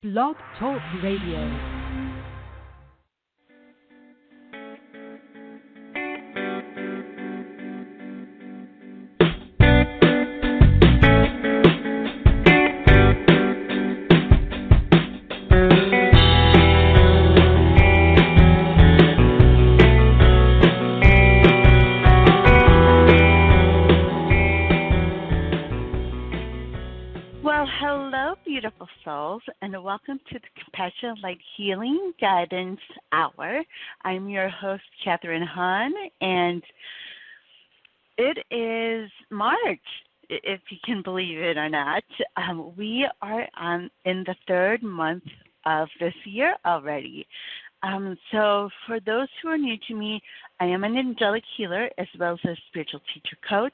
Blog Talk Radio. Beautiful souls, and welcome to the Compassion Light Healing Guidance Hour. I'm your host, Catharine Hahn, and it is March, if you can believe it or not. We are in the third month of this year already. So for those who are new to me, I am an angelic healer as well as a spiritual teacher coach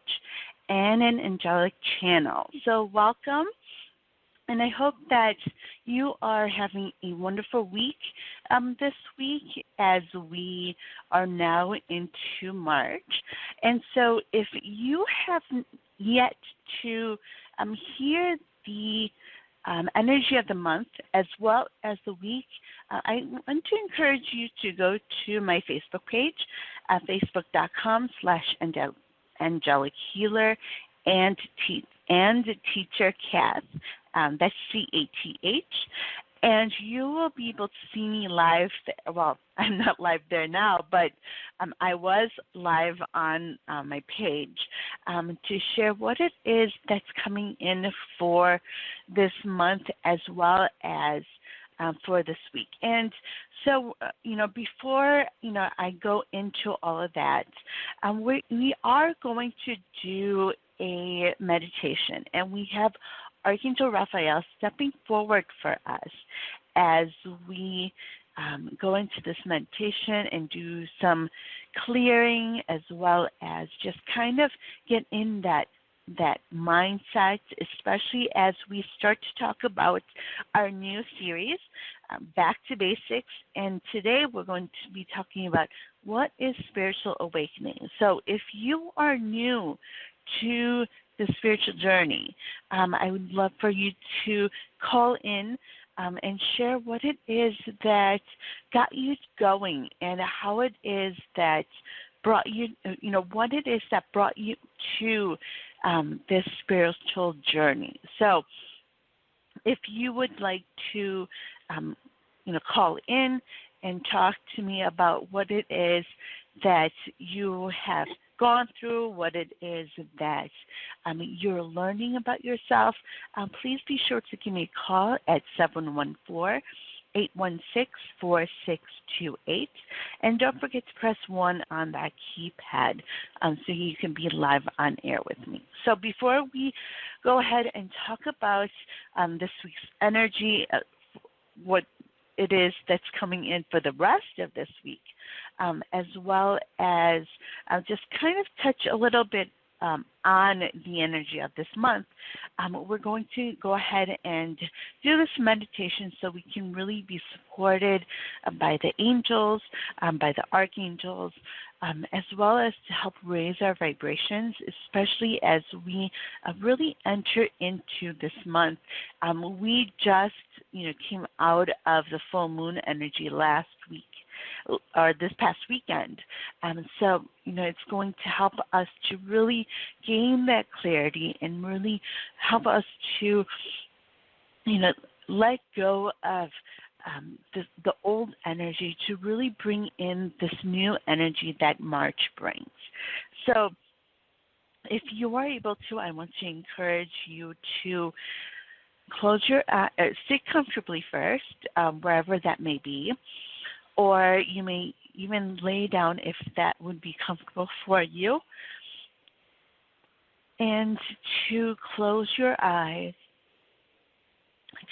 and an angelic channel. So welcome. And I hope that you are having a wonderful week this week as we are now into March. And so if you haven't yet to hear the energy of the month as well as the week, I want to encourage you to go to my Facebook page, facebook.com/angelic healer and teacher Cath. That's CATH, and you will be able to see me live. Well, I'm not live there now, but I was live on my page to share what it is that's coming in for this month as well as for this week. And so, before, I go into all of that, we are going to do a meditation, and we have Archangel Raphael stepping forward for us as we go into this meditation and do some clearing as well as just kind of get in that mindset, especially as we start to talk about our new series, Back to Basics. And today we're going to be talking about what is spiritual awakening. So if you are new to the spiritual journey, I would love for you to call in and share what it is that got you going and how it is that brought you, what it is that brought you to this spiritual journey. So if you would like to, call in and talk to me about what it is that you have gone through, what it is that you're learning about yourself, please be sure to give me a call at 714-816-4628. And don't forget to press 1 on that keypad so you can be live on air with me. So before we go ahead and talk about this week's energy, what it is that's coming in for the rest of this week, as well as just kind of touch a little bit on the energy of this month, we're going to go ahead and do this meditation so we can really be supported by the angels, by the archangels, as well as to help raise our vibrations, especially as we really enter into this month. We just, came out of the full moon energy last week, or this past weekend. So, it's going to help us to really gain that clarity and really help us to, let go of the old energy to really bring in this new energy that March brings. So if you are able to, I want to encourage you to close your eyes, sit comfortably first, wherever that may be, or you may even lay down if that would be comfortable for you, and to close your eyes.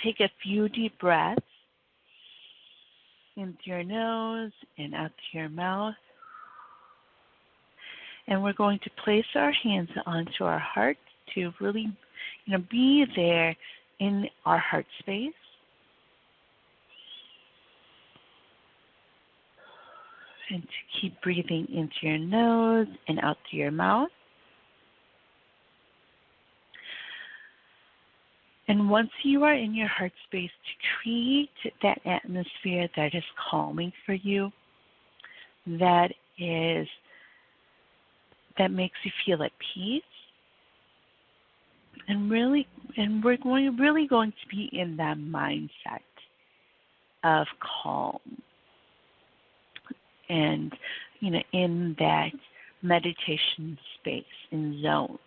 Take a few deep breaths in through your nose and out through your mouth. And we're going to place our hands onto our heart to really, be there in our heart space. And to keep breathing into your nose and out through your mouth. And once you are in your heart space, to create that atmosphere that is calming for you, that makes you feel at peace, and we're really going to be in that mindset of calm, and in that meditation space and zone,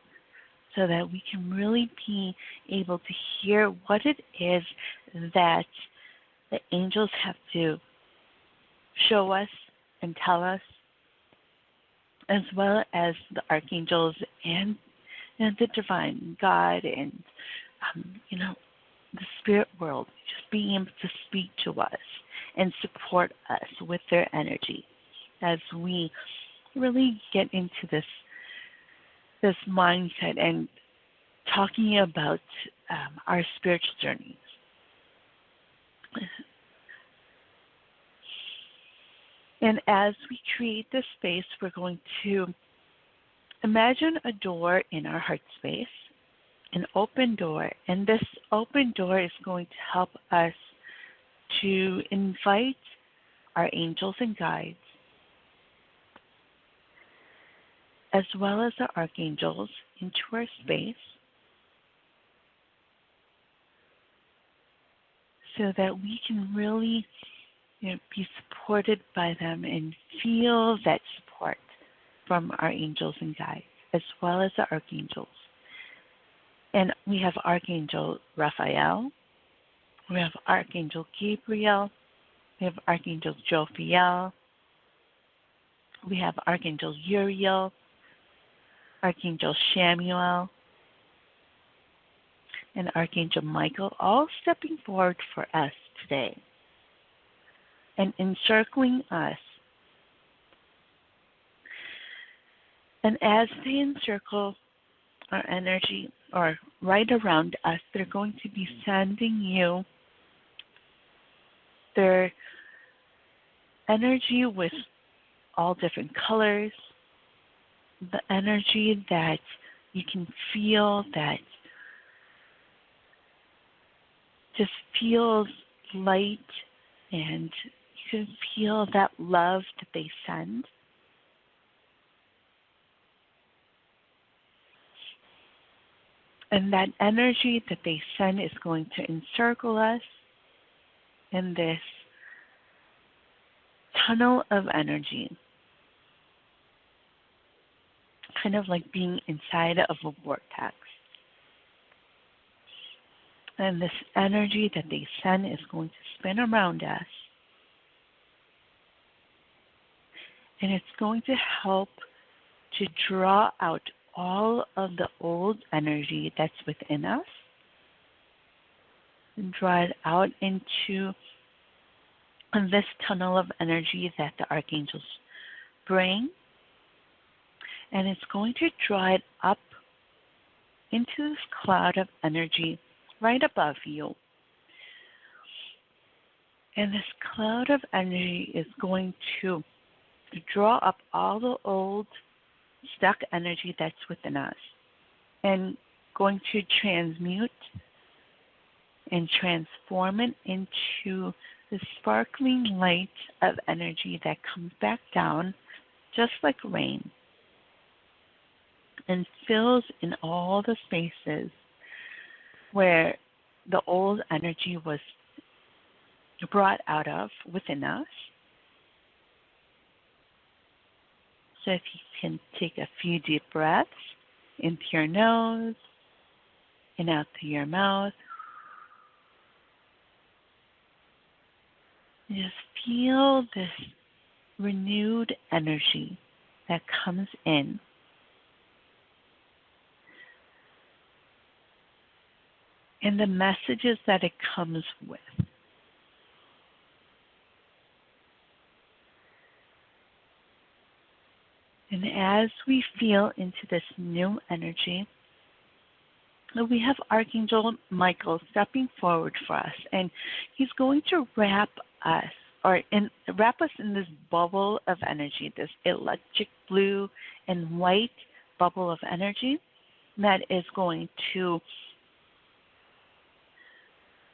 so that we can really be able to hear what it is that the angels have to show us and tell us, as well as the archangels and the divine God and the spirit world, just being able to speak to us and support us with their energy as we really get into this mindset and talking about our spiritual journeys. And as we create this space, we're going to imagine a door in our heart space, an open door, and this open door is going to help us to invite our angels and guides, as well as our archangels, into our space, so that we can really be supported by them and feel that support from our angels and guides, as well as the archangels. And we have Archangel Raphael, we have Archangel Gabriel, we have Archangel Jophiel, we have Archangel Uriel, Archangel Shamuel, and Archangel Michael, all stepping forward for us today and encircling us. And as they encircle our energy, or right around us, they're going to be sending you their energy with all different colors, the energy that you can feel that just feels light, and you can feel that love that they send. And that energy that they send is going to encircle us in this tunnel of energy, kind of like being inside of a vortex. And this energy that they send is going to spin around us. And it's going to help to draw out all of the old energy that's within us and draw it out into this tunnel of energy that the archangels bring. And it's going to draw it up into this cloud of energy right above you. And this cloud of energy is going to draw up all the old stuck energy that's within us and going to transmute and transform it into the sparkling light of energy that comes back down just like rain and fills in all the spaces where the old energy was brought out of within us. So if you can take a few deep breaths into your nose and out through your mouth, just feel this renewed energy that comes in. And the messages that it comes with. And as we feel into this new energy, we have Archangel Michael stepping forward for us, and he's going to wrap us in this bubble of energy, this electric blue and white bubble of energy that is going to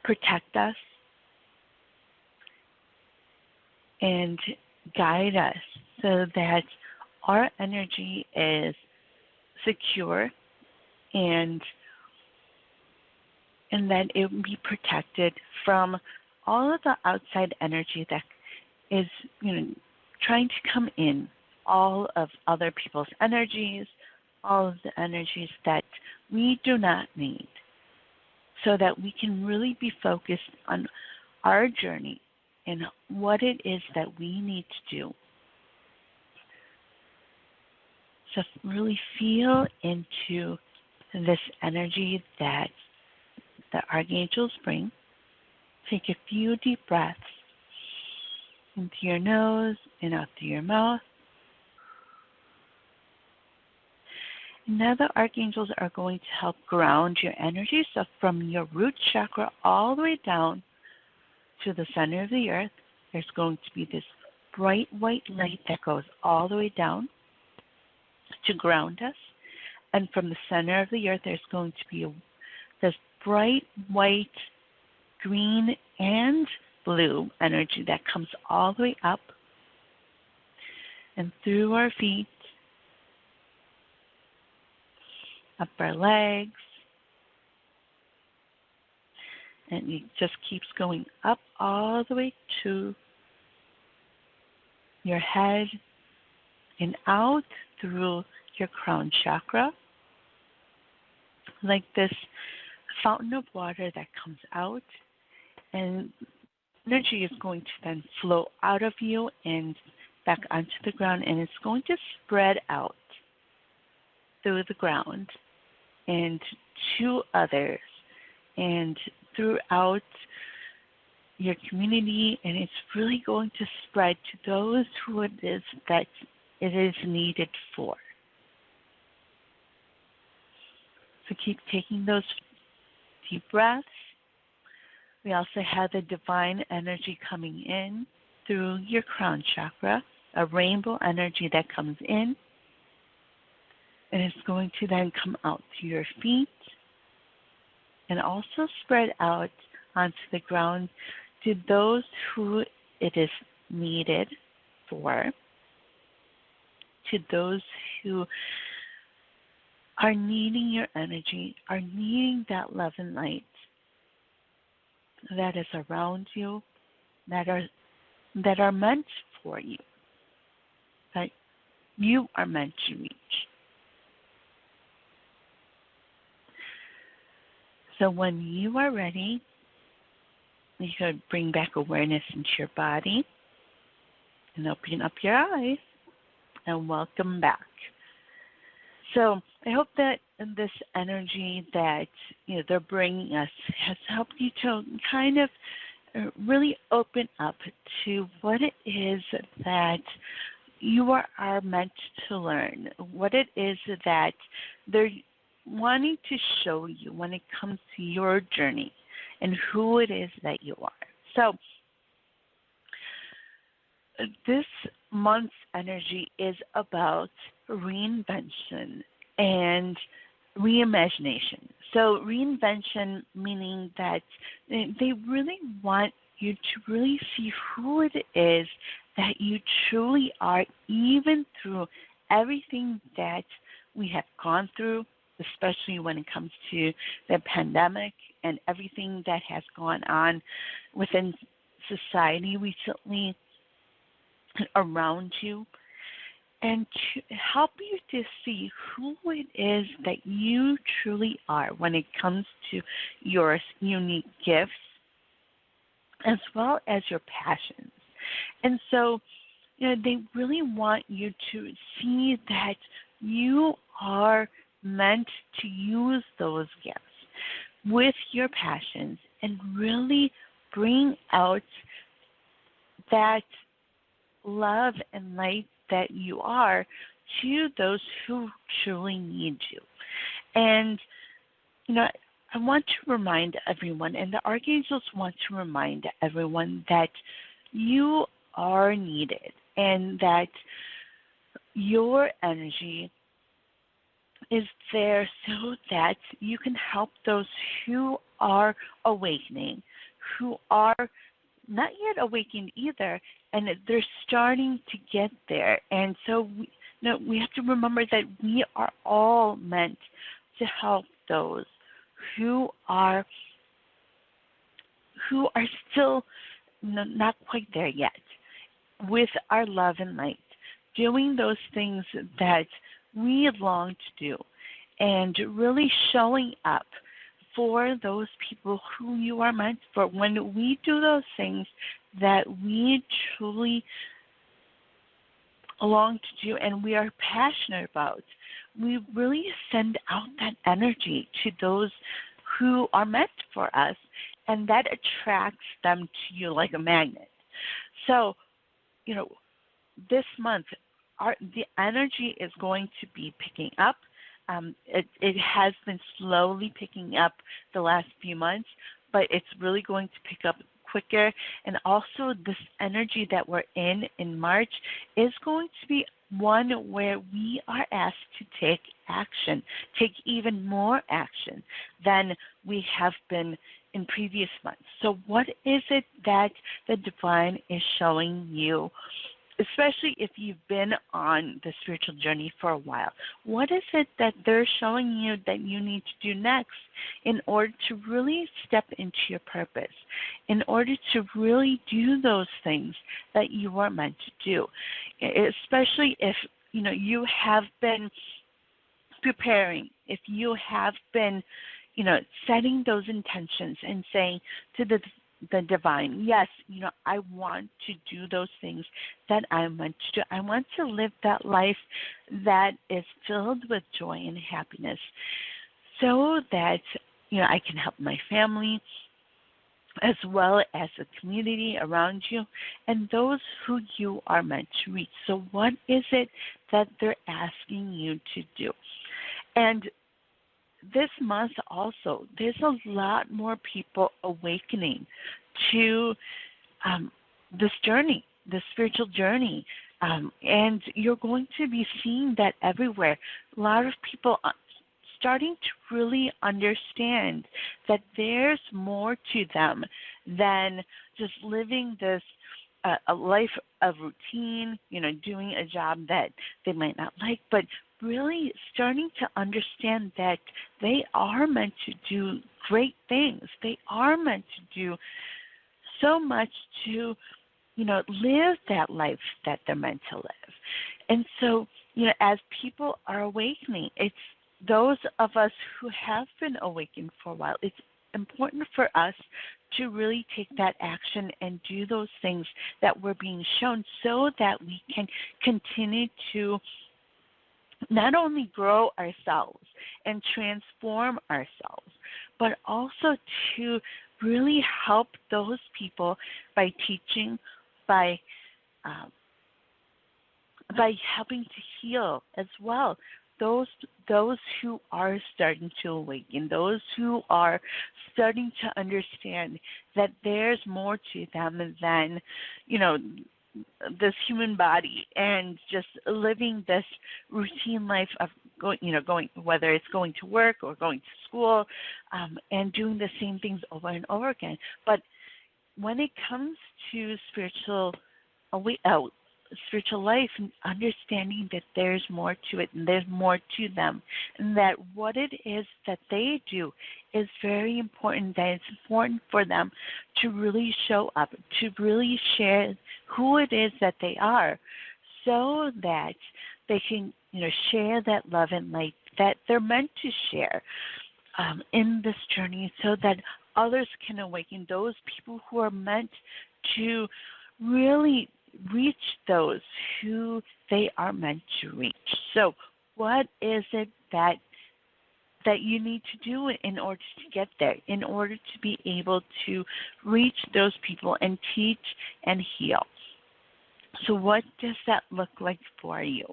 protect us and guide us so that our energy is secure and that it will be protected from all of the outside energy that is, trying to come in, all of other people's energies, all of the energies that we do not need, so that we can really be focused on our journey and what it is that we need to do. So really feel into this energy that the archangels bring. Take a few deep breaths into your nose and out through your mouth. And now the archangels are going to help ground your energy. So from your root chakra all the way down to the center of the earth, there's going to be this bright white light that goes all the way down to ground us. And from the center of the earth, there's going to be this bright white, green, and blue energy that comes all the way up and through our feet, up our legs, and it just keeps going up all the way to your head and out through your crown chakra, like this fountain of water that comes out, and energy is going to then flow out of you and back onto the ground, and it's going to spread out through the ground and to others and throughout your community, and it's really going to spread to those who it is that it is needed for. So keep taking those deep breaths. We also have the divine energy coming in through your crown chakra, a rainbow energy that comes in, and it's going to then come out to your feet and also spread out onto the ground to those who it is needed for, to those who are needing your energy, are needing that love and light that is around you, that are meant for you, that you are meant to reach. So when you are ready, you could bring back awareness into your body and open up your eyes, and welcome back. So I hope that this energy that they're bringing us has helped you to kind of really open up to what it is that you are meant to learn, what it is that they're wanting to show you when it comes to your journey and who it is that you are. So this month's energy is about reinvention and reimagination. So reinvention meaning that they really want you to really see who it is that you truly are, even through everything that we have gone through, especially when it comes to the pandemic and everything that has gone on within society recently around you, and to help you to see who it is that you truly are when it comes to your unique gifts as well as your passions. And so, they really want you to see that you are meant to use those gifts with your passions and really bring out that love and light that you are to those who truly need you. And, I want to remind everyone, and the archangels want to remind everyone, that you are needed and that your energy is there so that you can help those who are awakening, who are not yet awakened either, and they're starting to get there. And so we have to remember that we are all meant to help those who are still not quite there yet, with our love and light, doing those things that we long to do, and really showing up for those people who you are meant for. When we do those things that we truly long to do and we are passionate about, we really send out that energy to those who are meant for us, and that attracts them to you like a magnet. So, this month, the energy is going to be picking up. It has been slowly picking up the last few months, but it's really going to pick up quicker. And also, this energy that we're in March is going to be one where we are asked to take action, take even more action than we have been in previous months. So what is it that the divine is showing you, especially if you've been on the spiritual journey for a while? What is it that they're showing you that you need to do next in order to really step into your purpose, in order to really do those things that you are meant to do? Especially if you have been preparing, if you have been setting those intentions and saying to the divine, yes, I want to do those things that I'm meant to do. I want to live that life that is filled with joy and happiness, so that I can help my family as well as the community around you and those who you are meant to reach. So what is it that they're asking you to do? And this month also, there's a lot more people awakening to this journey, the spiritual journey. And you're going to be seeing that everywhere. A lot of people starting to really understand that there's more to them than just living this a life of routine, doing a job that they might not like, but really starting to understand that they are meant to do great things. They are meant to do so much to, live that life that they're meant to live. And so, as people are awakening, it's those of us who have been awakened for a while, it's important for us to really take that action and do those things that we're being shown, so that we can continue to not only grow ourselves and transform ourselves, but also to really help those people by teaching, by helping to heal as well. Those who are starting to awaken, those who are starting to understand that there's more to them than, this human body and just living this routine life of going, whether it's going to work or going to school, and doing the same things over and over again. But when it comes to spiritual life, and understanding that there's more to it and there's more to them, and that what it is that they do is very important, that it's important for them to really show up, to really share who it is that they are, so that they can share that love and light that they're meant to share in this journey, so that others can awaken, those people who are meant to really reach those who they are meant to reach. So what is it that you need to do in order to get there, in order to be able to reach those people and teach and heal? So what does that look like for you?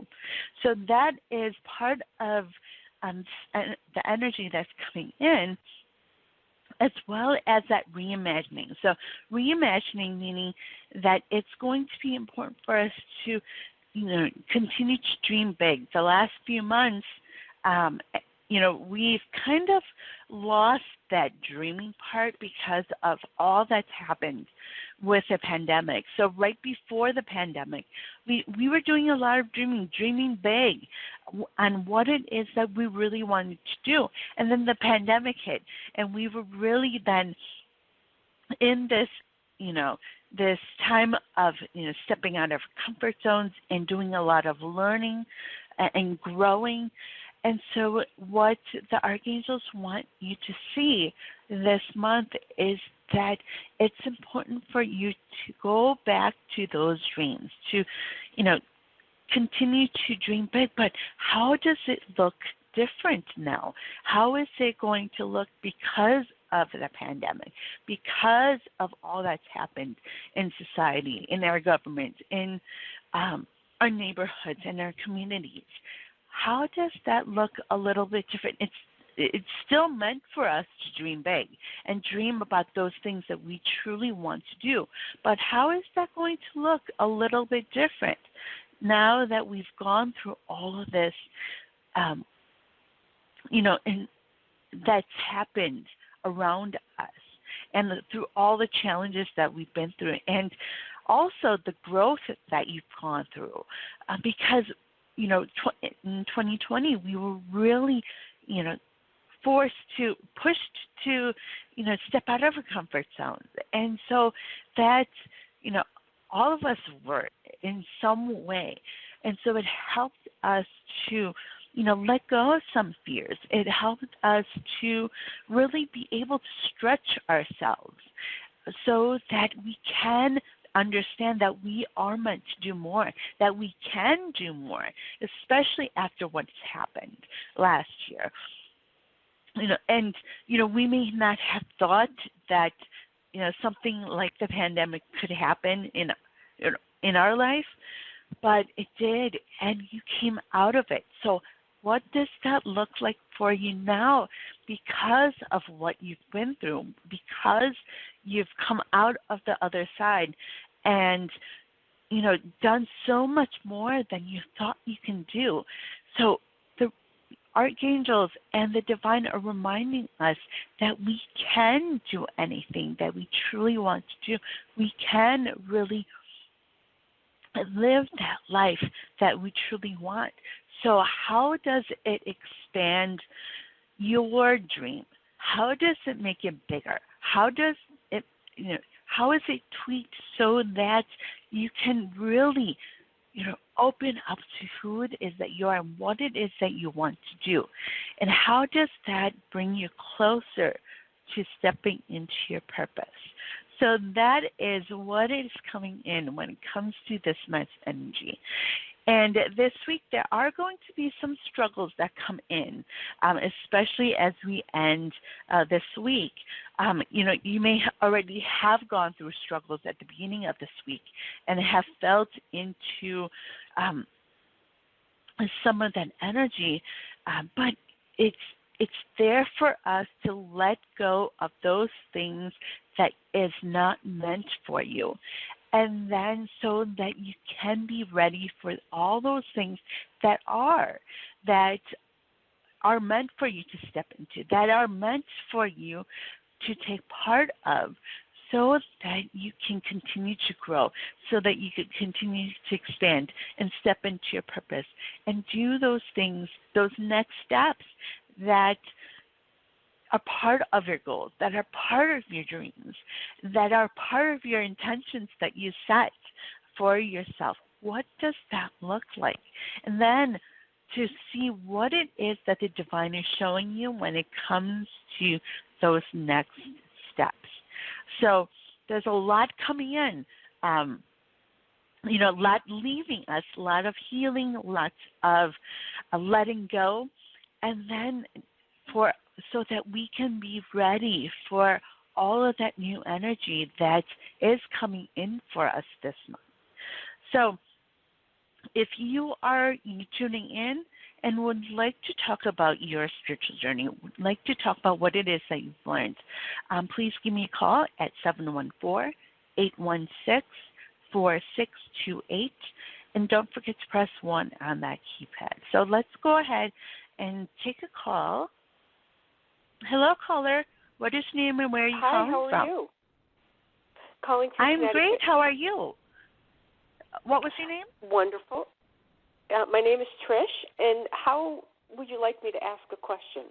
So that is part of the energy that's coming in, as well as that reimagining. So reimagining meaning that it's going to be important for us to, continue to dream big. The last few months, we've kind of lost that dreaming part because of all that's happened with the pandemic. So right before the pandemic, we were doing a lot of dreaming big on what it is that we really wanted to do. And then the pandemic hit, and we were really then in this time of, stepping out of comfort zones and doing a lot of learning and growing. And so what the archangels want you to see this month is that it's important for you to go back to those dreams, to, continue to dream big, but how does it look different now? How is it going to look because of the pandemic, because of all that's happened in society, in our government, in our neighborhoods, and our communities? How does that look a little bit different? It's still meant for us to dream big and dream about those things that we truly want to do. But how is that going to look a little bit different now that we've gone through all of this, and that's happened around us, and through all the challenges that we've been through, and also the growth that you've gone through, because in 2020 we were really pushed to step out of our comfort zones, and so that's all of us were in some way, and so it helped us to let go of some fears. It helped us to really be able to stretch ourselves so that we can understand that we are meant to do more, that we can do more, especially after what's happened last year. And we may not have thought that something like the pandemic could happen in our life, but it did, and you came out of it. So what does that look like for you now because of what you've been through, because you've come out of the other side and, done so much more than you thought you can do? So the archangels and the divine are reminding us that we can do anything that we truly want to do. We can really live that life that we truly want. So how does it expand your dream? How does it make it bigger? How does it, how is it tweaked so that you can really, open up to who it is that you are and what it is that you want to do? And how does that bring you closer to stepping into your purpose? So that is what is coming in when it comes to this month's energy. And this week, there are going to be some struggles that come in, especially as we end this week. You may already have gone through struggles at the beginning of this week and have felt into some of that energy, but it's there for us to let go of those things that is not meant for you. And then so that you can be ready for all those things that are meant for you to step into, that are meant for you to take part of, so that you can continue to grow, so that you can continue to expand and step into your purpose and do those things, those next steps that are part of your goals, that are part of your dreams, that are part of your intentions that you set for yourself. What does that look like? And then to see what it is that the divine is showing you when it comes to those next steps. So there's a lot coming in, a lot leaving us, a lot of healing, lots of letting go, and then so that we can be ready for all of that new energy that is coming in for us this month. So if you are tuning in and would like to talk about your spiritual journey, would like to talk about what it is that you've learned, please give me a call at 714-816-4628. And don't forget to press 1 on that keypad. So let's go ahead and take a call. Hello, caller. What is your name and where are you Hi, calling how are from? you? Calling from I'm Connecticut. great. How are you? What was your name? Wonderful. My name is Trish, and how would you like me to ask a question?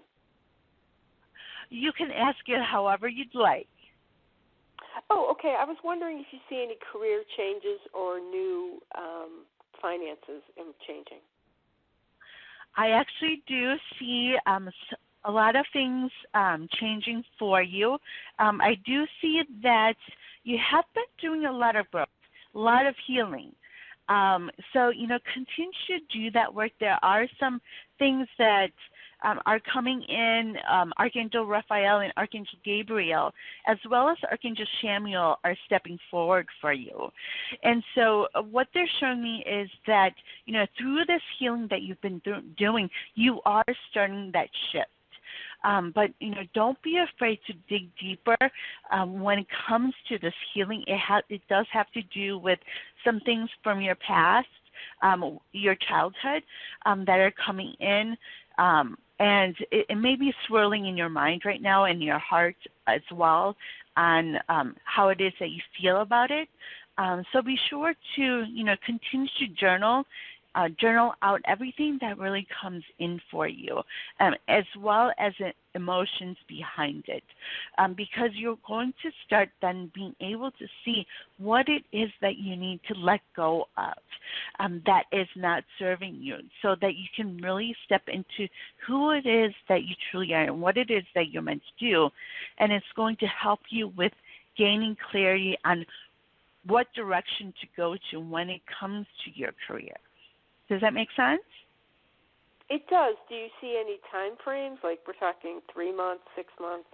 You can ask it however you'd like. Oh, okay. I was wondering if you see any career changes or new finances changing. I actually do see a lot of things changing for you. I do see that you have been doing a lot of growth, a lot of healing. So, continue to do that work. There are some things that are coming in. Archangel Raphael and Archangel Gabriel, as well as Archangel Samuel, are stepping forward for you. And so what they're showing me is that, through this healing that you've been doing, you are starting that shift. But, don't be afraid to dig deeper. When it comes to this healing, it does have to do with some things from your past, your childhood, that are coming in. And it may be swirling in your mind right now and your heart as well on how it is that you feel about it. So be sure to, continue to journal out everything that really comes in for you, as well as emotions behind it, because you're going to start then being able to see what it is that you need to let go of that is not serving you, so that you can really step into who it is that you truly are and what it is that you're meant to do. And it's going to help you with gaining clarity on what direction to go to when it comes to your career. Does that make sense? It does. Do you see any time frames? Like we're talking 3 months, 6 months?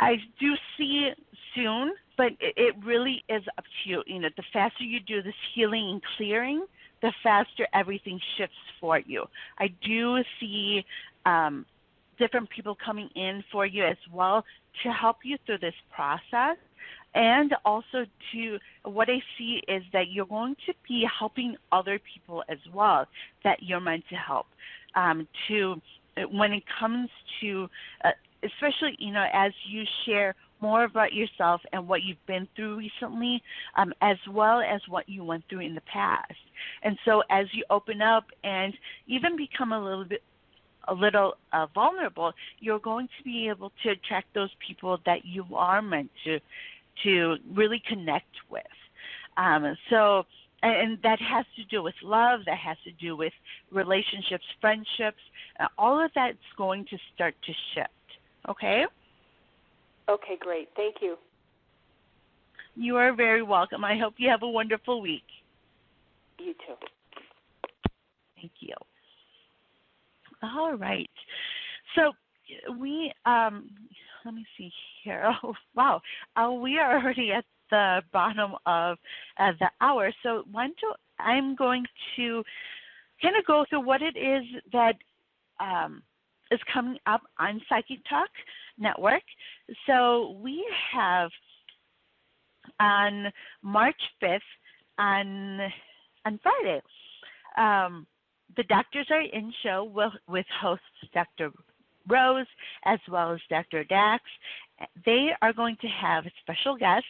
I do see it soon, but it really is up to you. The faster you do this healing and clearing, the faster everything shifts for you. I do see different people coming in for you as well to help you through this process. And also, what I see is that you're going to be helping other people as well that you're meant to help. When it comes to, especially, as you share more about yourself and what you've been through recently, as well as what you went through in the past. And so as you open up and even become a little vulnerable, you're going to be able to attract those people that you are meant to really connect with. And that has to do with love, that has to do with relationships, friendships, all of that's going to start to shift, okay? Okay, great. Thank you. You are very welcome. I hope you have a wonderful week. You too. Thank you. All right. So we let me see here. Oh, wow. We are already at the bottom of the hour. So I'm going to kind of go through what it is that is coming up on Psychic Talk Network. So we have on March 5th on Friday, the Doctors Are In show with hosts Dr. Rose as well as Dr. Dax. They are going to have a special guest,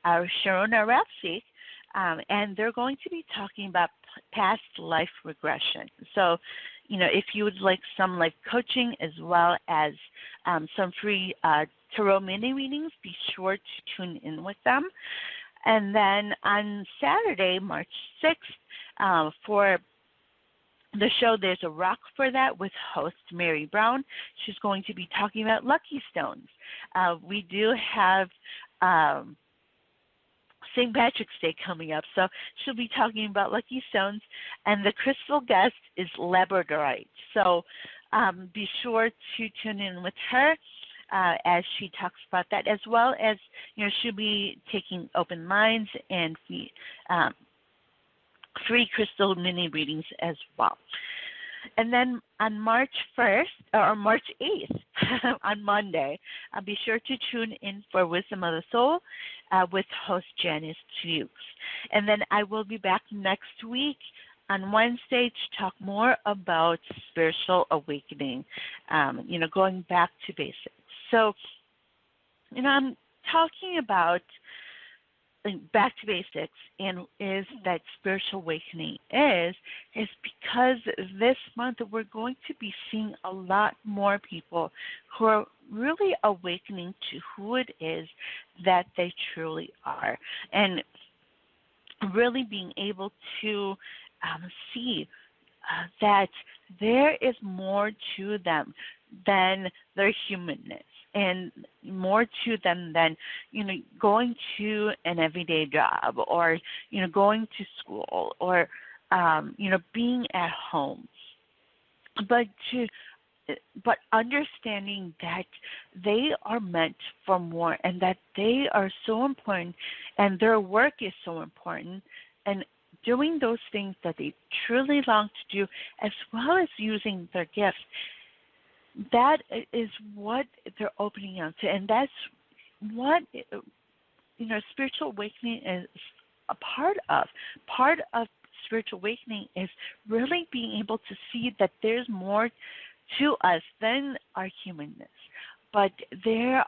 Sharona Rapsik, and they're going to be talking about past life regression. So, if you would like some life coaching as well as some free tarot mini readings, be sure to tune in with them. And then on Saturday, March 6th, for the show, there's a rock for that with host Mary Brown. She's going to be talking about lucky stones. We do have St. Patrick's Day coming up, so she'll be talking about lucky stones. And the crystal guest is labradorite. So be sure to tune in with her as she talks about that, as well as she'll be taking open minds and free crystal mini readings as well. And then on March 1st, or March 8th, on Monday, be sure to tune in for Wisdom of the Soul with host Janice Tukes. And then I will be back next week on Wednesday to talk more about spiritual awakening, going back to basics. So, I'm talking about back to basics, and is that spiritual awakening is because this month we're going to be seeing a lot more people who are really awakening to who it is that they truly are, and really being able to see that there is more to them than their humanness, and more to them than going to an everyday job, or going to school, or being at home, but understanding that they are meant for more, and that they are so important, and their work is so important, and doing those things that they truly long to do, as well as using their gifts. That is what they're opening up to, and that's what spiritual awakening is a part of. Part of spiritual awakening is really being able to see that there's more to us than our humanness, but there's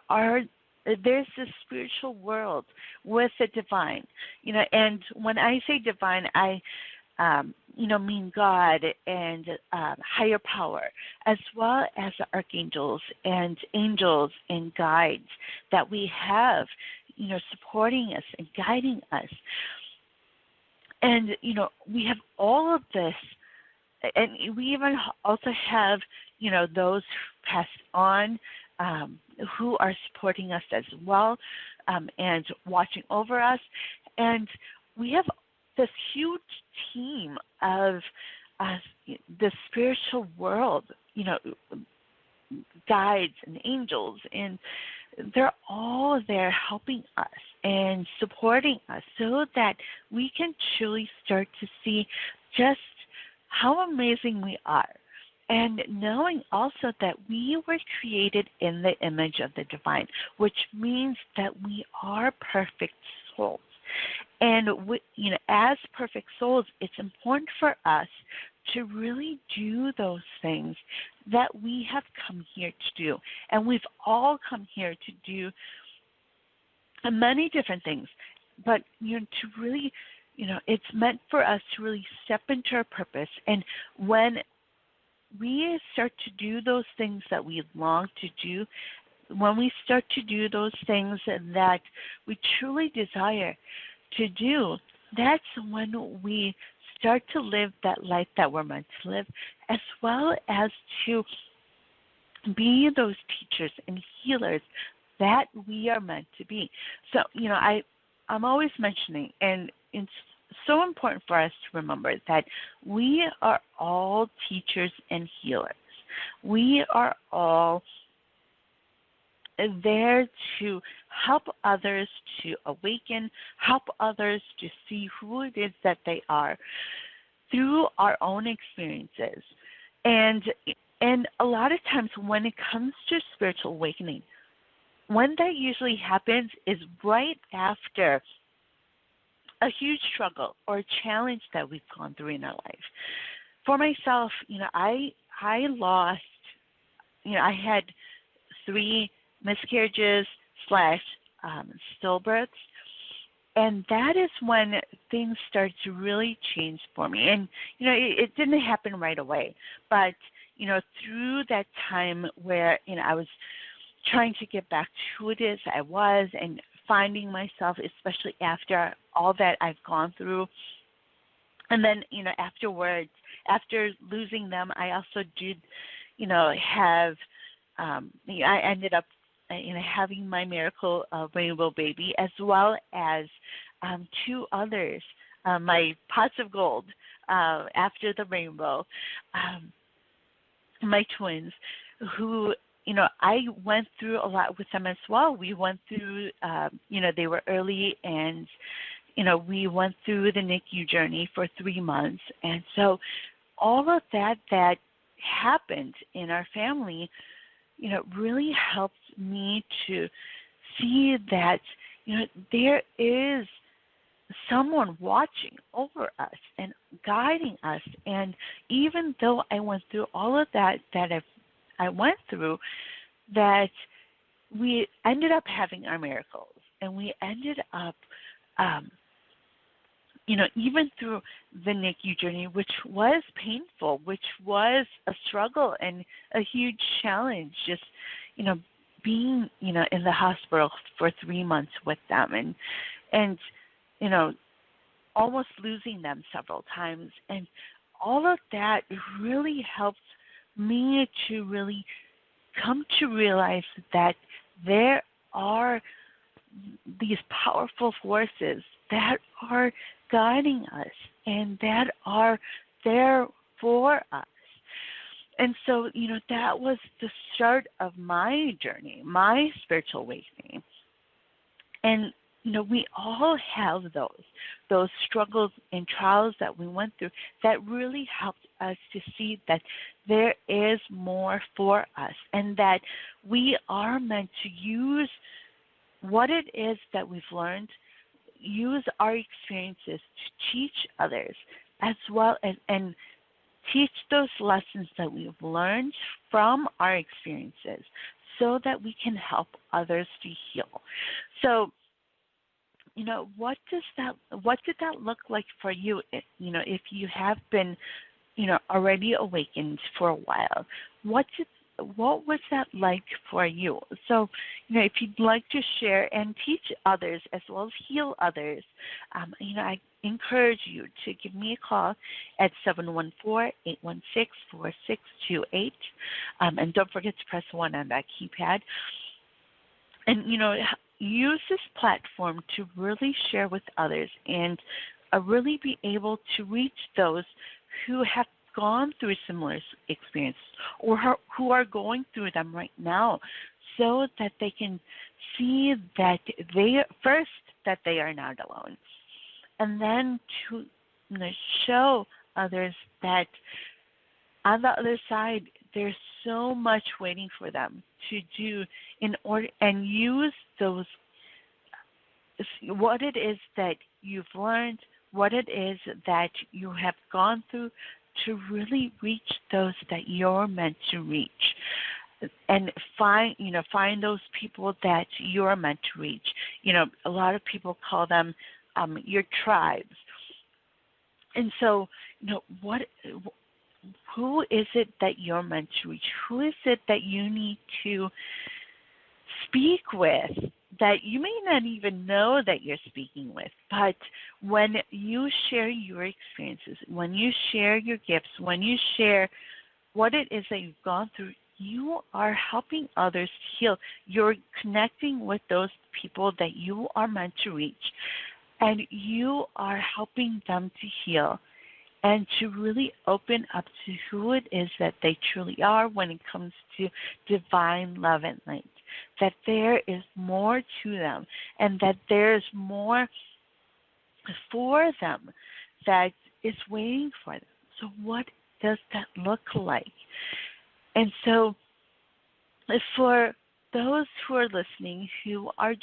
this spiritual world with the divine, and when I say divine, I mean God and higher power, as well as the archangels and angels and guides that we have, supporting us and guiding us. And, we have all of this, and we even also have, those who passed on, who are supporting us as well, and watching over us. And we have this huge team of the spiritual world, guides and angels, and they're all there helping us and supporting us so that we can truly start to see just how amazing we are. And knowing also that we were created in the image of the divine, which means that we are perfect souls. And as perfect souls, it's important for us to really do those things that we have come here to do. And we've all come here to do many different things. But, to really, it's meant for us to really step into our purpose. And when we start to do those things that we long to do, when we start to do those things that we truly desire to do, that's when we start to live that life that we're meant to live, as well as to be those teachers and healers that we are meant to be. So, I'm always mentioning, and it's so important for us to remember that we are all teachers and healers. We are all there to help others to awaken, help others to see who it is that they are through our own experiences. And a lot of times when it comes to spiritual awakening, when that usually happens is right after a huge struggle or a challenge that we've gone through in our life. For myself, I lost, I had 3 miscarriages / stillbirths, and that is when things started to really change for me. And it didn't happen right away, but through that time where I was trying to get back to who it is I was, and finding myself, especially after all that I've gone through. And then, afterwards, after losing them, I also did, have, I ended up, having my miracle rainbow baby, as well as 2 others, my pots of gold after the rainbow, my twins, who, I went through a lot with them as well. We went through, they were early, and, we went through the NICU journey for 3 months. And so all of that happened in our family, really helped me to see that, there is someone watching over us and guiding us. And even though I went through all of that I went through, that we ended up having our miracles, and we ended up, even through the NICU journey, which was painful, which was a struggle and a huge challenge, just, being, in the hospital for 3 months with them and, almost losing them several times. And all of that really helped me to really come to realize that there are these powerful forces that are guiding us and that are there for us. And so, that was the start of my journey, my spiritual awakening. And, we all have those struggles and trials that we went through that really helped us to see that there is more for us and that we are meant to use what it is that we've learned, use our experiences to teach others as well as and teach those lessons that we've learned from our experiences so that we can help others to heal. So, what did that look like for you? If you have been, already awakened for a while, what was that like for you? So, if you'd like to share and teach others as well as heal others, I encourage you to give me a call at 714-816-4628. And don't forget to press 1 on that keypad. And, use this platform to really share with others and really be able to reach those who have gone through similar experiences or who are going through them right now, so that they can see that that they are not alone, and then to show others that on the other side there's so much waiting for them to do in order and use those what it is that you've learned, what it is that you have gone through to really reach those that you're meant to reach, and find those people that you're meant to reach. A lot of people call them your tribes. And so, who is it that you're meant to reach? Who is it that you need to speak with that you may not even know that you're speaking with? But when you share your experiences, when you share your gifts, when you share what it is that you've gone through, you are helping others to heal. You're connecting with those people that you are meant to reach, and you are helping them to heal and to really open up to who it is that they truly are when it comes to divine love and light, that there is more to them and that there's more for them that is waiting for them. So what does that look like? And so for those who are listening who are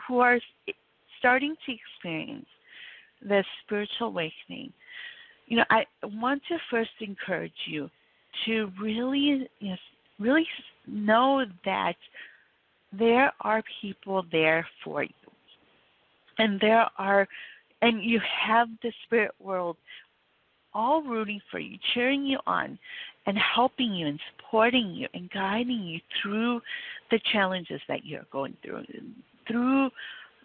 who are starting to experience this spiritual awakening, I want to first encourage you to really know that there are people there for you. And you have the spirit world all rooting for you, cheering you on, and helping you and supporting you and guiding you through the challenges that you're going through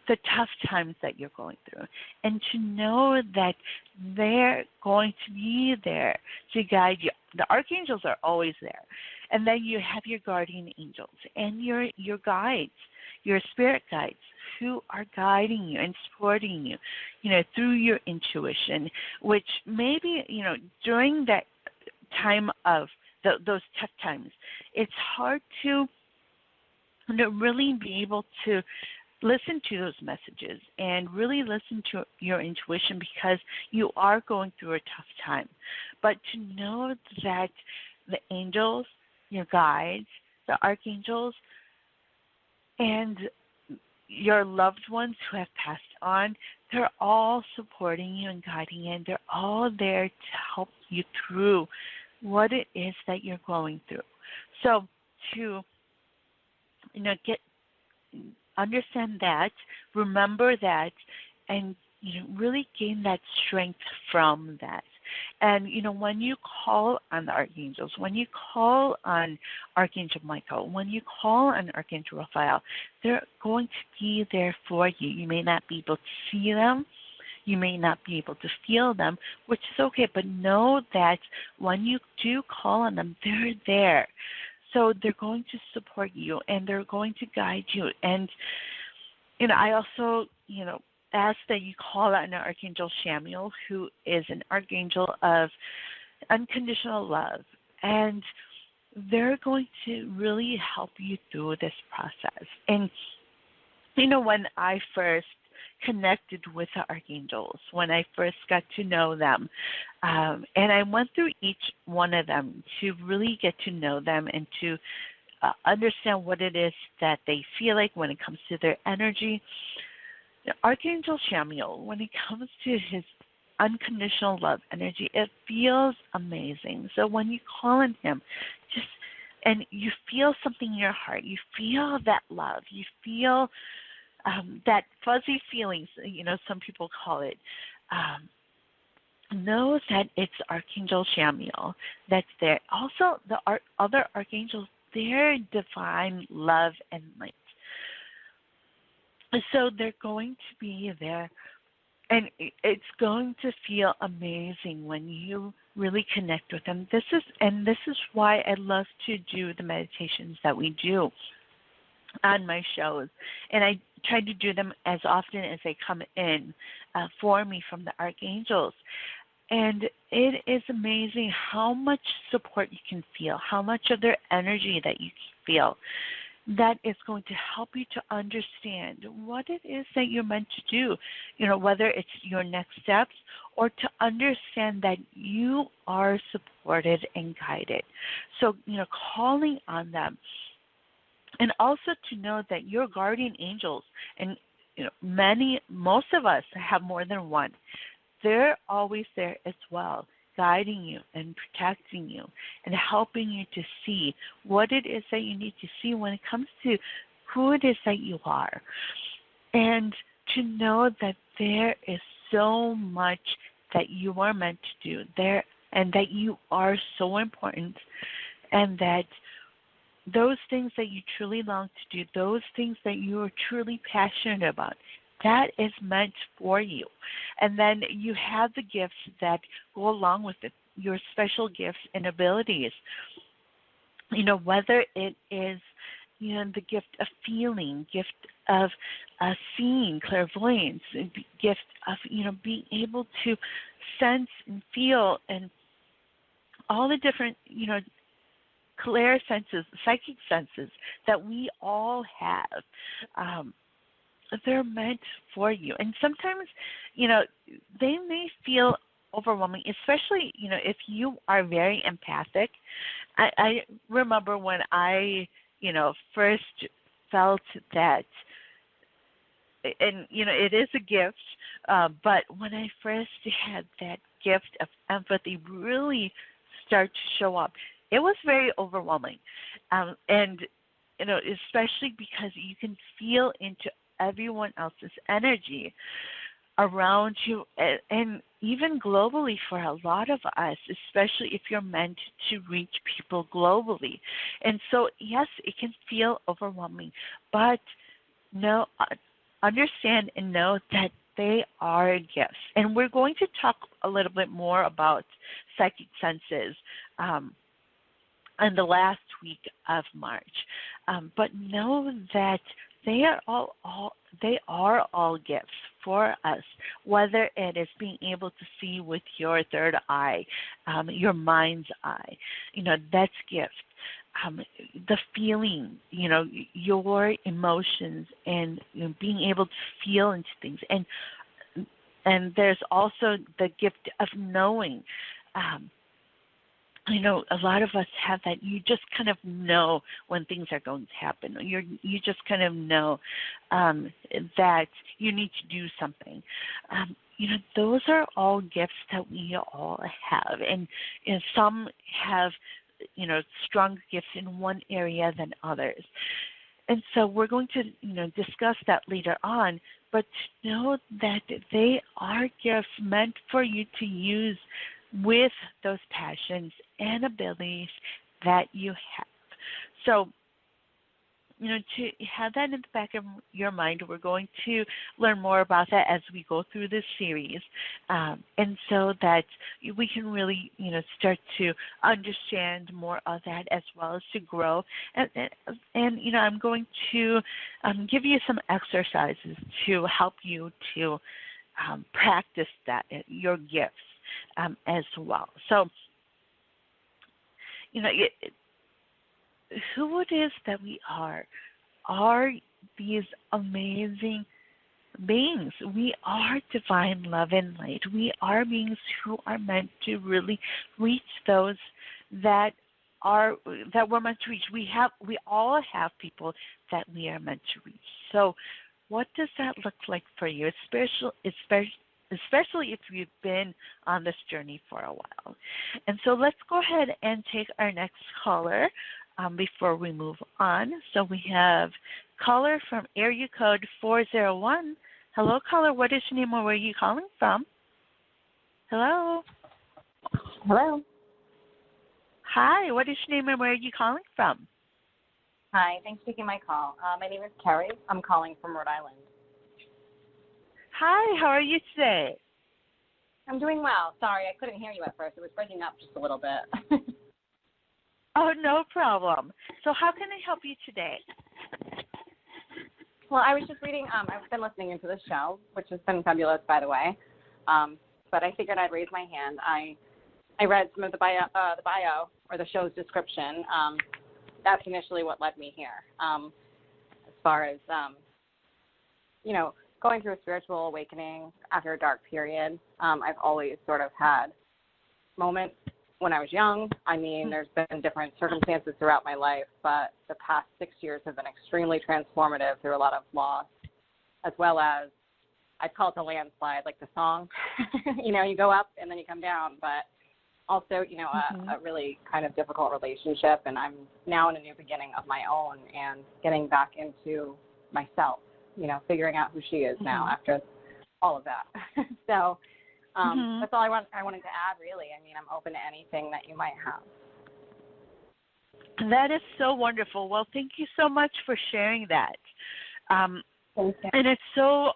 the tough times that you're going through. And to know that they're going to be there to guide you. The archangels are always there. And then you have your guardian angels and your guides, your spirit guides, who are guiding you and supporting you, through your intuition, which maybe, during that time of those tough times, it's hard to really be able to listen to those messages and really listen to your intuition because you are going through a tough time. But to know that the angels, your guides, the archangels, and your loved ones who have passed on, they're all supporting you and guiding you, and they're all there to help you through what it is that you're going through. So to get understand that, remember that, and really gain that strength from that. And when you call on the archangels, when you call on Archangel Michael, when you call on Archangel Raphael, they're going to be there for you. You may not be able to see them, you may not be able to feel them, which is okay, but know that when you do call on them, they're there. So they're going to support you, and they're going to guide you. And I also ask that you call out an Archangel Samuel, who is an archangel of unconditional love, and they're going to really help you through this process. And when I first connected with the archangels, when I first got to know them, and I went through each one of them to really get to know them and to understand what it is that they feel like when it comes to their energy. Archangel Samuel, when it comes to his unconditional love energy, it feels amazing. So when you call on him, and you feel something in your heart, you feel that love, you feel that fuzzy feelings, some people call it, know that it's Archangel Samuel that's there. Also, the other archangels, their divine love and light. So they're going to be there, and it's going to feel amazing when you really connect with them. This is why I love to do the meditations that we do on my shows, and I try to do them as often as they come in for me from the archangels. And it is amazing how much support you can feel, how much of their energy that you can feel. That is going to help you to understand what it is that you're meant to do, whether it's your next steps or to understand that you are supported and guided. So, calling on them. And also to know that your guardian angels, and most of us have more than one, they're always there as well, guiding you and protecting you and helping you to see what it is that you need to see when it comes to who it is that you are. And to know that there is so much that you are meant to do there, and that you are so important, and that those things that you truly long to do, those things that you are truly passionate about, that is meant for you. And then you have the gifts that go along with it, your special gifts and abilities. Whether it is, the gift of feeling, gift of seeing, clairvoyance, gift of, being able to sense and feel, and all the different, clear senses, psychic senses that we all have. They're meant for you. And sometimes, they may feel overwhelming, especially, if you are very empathic. I remember when I, first felt that, and, it is a gift, but when I first had that gift of empathy really start to show up, it was very overwhelming. And, especially because you can feel into everyone else's energy around you, and even globally for a lot of us, especially if you're meant to reach people globally. And so, yes, it can feel overwhelming, but understand and know that they are gifts. And we're going to talk a little bit more about psychic senses in the last week of March. But know that they are all gifts for us, whether it is being able to see with your third eye, your mind's eye, that's gift. The feeling, your emotions, and being able to feel into things, and there's also the gift of knowing. a lot of us have that. You just kind of know when things are going to happen. You just kind of know that you need to do something. Those are all gifts that we all have, and some have stronger gifts in one area than others. And so we're going to discuss that later on, but know that they are gifts meant for you to use with those passions and abilities that you have. So, to have that in the back of your mind, we're going to learn more about that as we go through this series, and so that we can really, start to understand more of that as well as to grow. And I'm going to give you some exercises to help you to practice that, your gifts as well. So, who it is that we are these amazing beings. We are divine love and light. We are beings who are meant to really reach those that we're meant to reach. We all have people that we are meant to reach. So what does that look like for you, especially if you've been on this journey for a while? And so let's go ahead and take our next caller before we move on. So we have caller from area code 401. Hello, caller. What is your name or where are you calling from? Hello. Hello. Hi. What is your name and where are you calling from? Hi. Thanks for taking my call. My name is Carrie. I'm calling from Rhode Island. Hi. How are you today? I'm doing well. Sorry, I couldn't hear you at first. It was breaking up just a little bit. Oh, no problem. So how can I help you today? Well, I was just reading. I've been listening into the show, which has been fabulous, by the way. But I figured I'd raise my hand. I read some of the bio or the show's description. That's initially what led me here. As far as going through a spiritual awakening after a dark period, I've always sort of had moments when I was young. I mean, there's been different circumstances throughout my life, but the past 6 years have been extremely transformative through a lot of loss, as well as, I'd call it the landslide, like the song. You go up and then you come down, but also, a really kind of difficult relationship, and I'm now in a new beginning of my own and getting back into myself, figuring out who she is now after all of that. So that's all I wanted to add, really. I mean, I'm open to anything that you might have. That is so wonderful. Well, thank you so much for sharing that. Thank you. And it's so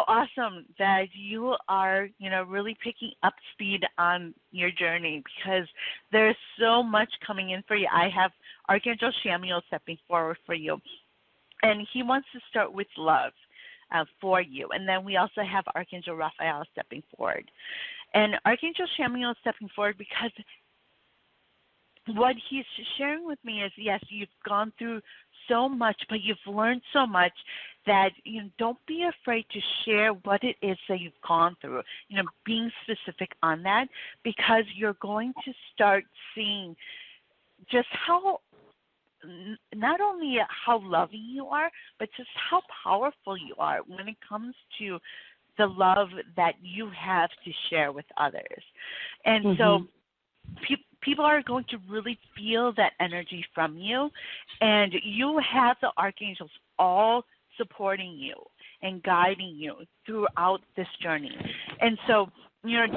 awesome that you are, really picking up speed on your journey, because there's so much coming in for you. I have Archangel Chamuel stepping forward for you, and he wants to start with love for you. And then we also have Archangel Raphael stepping forward. And Archangel Chamuel is stepping forward because what he's sharing with me is, yes, you've gone through so much, but you've learned so much that don't be afraid to share what it is that you've gone through, being specific on that, because you're going to start seeing just how, not only how loving you are, but just how powerful you are when it comes to the love that you have to share with others. And so people are going to really feel that energy from you, and you have the archangels all supporting you and guiding you throughout this journey. And so,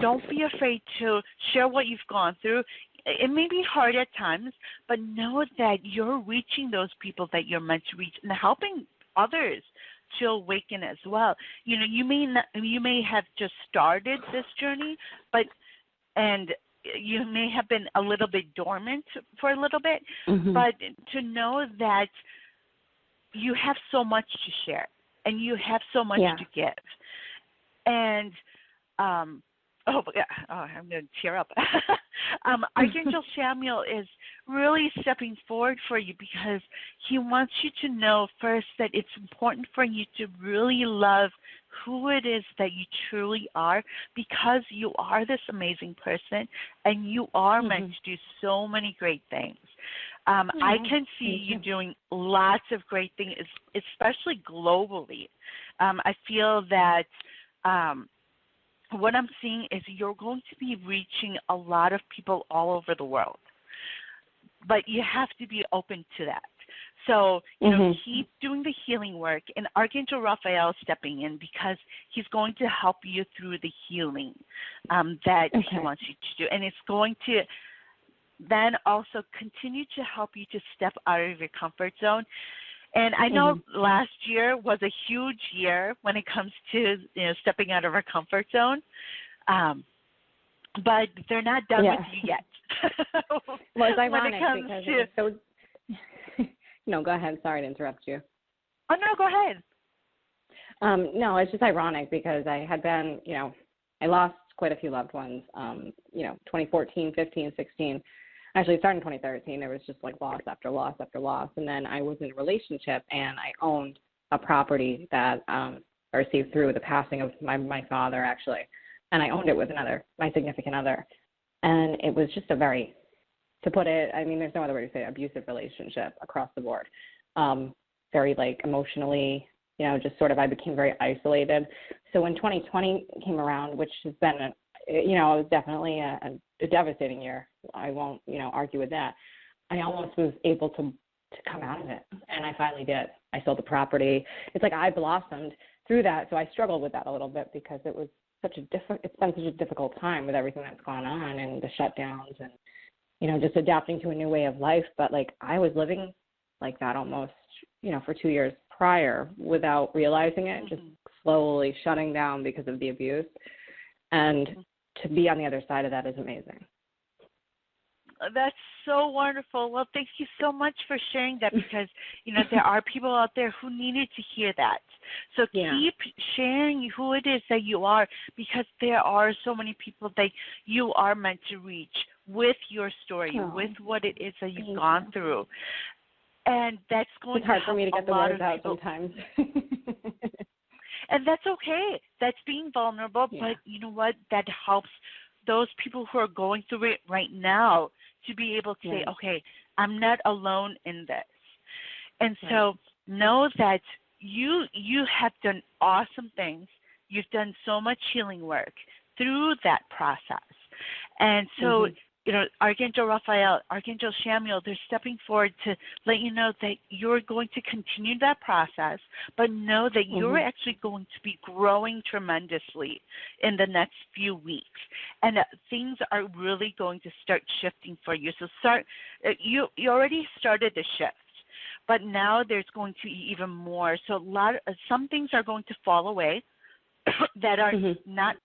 don't be afraid to share what you've gone through. It may be hard at times, but know that you're reaching those people that you're meant to reach and helping others to awaken as well. You may have just started this journey, and you may have been a little bit dormant for a little bit, but to know that you have so much to share and you have so much to give. And I'm going to tear up. Archangel Chamuel is really stepping forward for you because he wants you to know first that it's important for you to really love who it is that you truly are, because you are this amazing person and you are meant to do so many great things. I can see you doing lots of great things, especially globally. I feel that what I'm seeing is you're going to be reaching a lot of people all over the world, but you have to be open to that. So, you know, keep doing the healing work, and Archangel Raphael is stepping in because he's going to help you through the healing that he wants you to do. And it's going to then also continue to help you to step out of your comfort zone. And I know last year was a huge year when it comes to, you know, stepping out of our comfort zone, but they're not done with you yet. Well, it's ironic because it's so... No, go ahead. Sorry to interrupt you. Oh, no, go ahead. No, it's just ironic because I had been, you know, I lost quite a few loved ones, you know, 2014, 15, 16. Actually, starting in 2013, there was just like loss after loss after loss. And then I was in a relationship and I owned a property that I received through the passing of my father, actually. And I owned it with my significant other. And it was just a very, to put it, I mean, there's no other way to say it, abusive relationship across the board. Very like emotionally, you know, just sort of, I became very isolated. So when 2020 came around, which has been, you know, it was definitely a devastating year. I won't, you know, argue with that. I almost was able to come out of it. And I finally did. I sold the property. It's like I blossomed through that. So I struggled with that a little bit because it was it's been such a difficult time with everything that's gone on and the shutdowns and, you know, just adapting to a new way of life. But like I was living like that almost, you know, for 2 years prior without realizing it, just slowly shutting down because of the abuse. And to be on the other side of that is amazing. That's so wonderful. Well, thank you so much for sharing that because, you know, there are people out there who needed to hear that. So keep sharing who it is that you are, because there are so many people that you are meant to reach with your story, with what it is that you've gone through. And that's going to help for me to get the words out sometimes. And that's okay. That's being vulnerable, but you know what? That helps those people who are going through it right now to be able to say, okay, I'm not alone in this. And so know that you have done awesome things. You've done so much healing work through that process. And so, you know, Archangel Raphael, Archangel Samuel, they're stepping forward to let you know that you're going to continue that process, but know that you're actually going to be growing tremendously in the next few weeks. And things are really going to start shifting for you. So you already started the shift, but now there's going to be even more. So some things are going to fall away that are not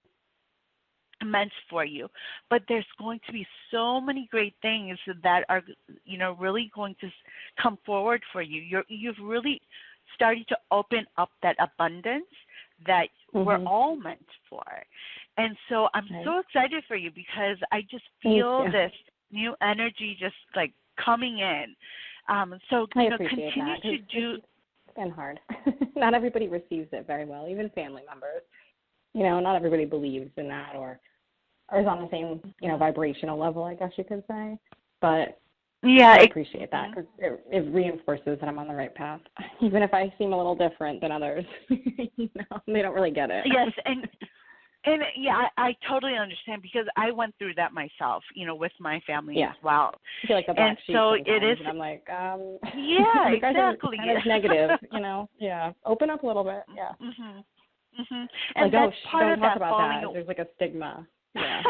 meant for you, but there's going to be so many great things that are, you know, really going to come forward for you. You've really started to open up that abundance that we're all meant for. And so I'm so excited for you because I just feel this new energy just like coming in. So you know, continue to do. It's been hard. Not everybody receives it very well, even family members. You know, not everybody believes in that or is on the same, you know, vibrational level, I guess you could say. But I appreciate that because it reinforces that I'm on the right path, even if I seem a little different than others. You know, they don't really get it. Yes, and I totally understand because I went through that myself, you know, with my family as well. I feel like the black sheep so it is. And I'm like, you guys exactly. Are kind of negative, you know. Open up a little bit. And like, that's part don't of talk that about falling. that. There's like a stigma. Yeah.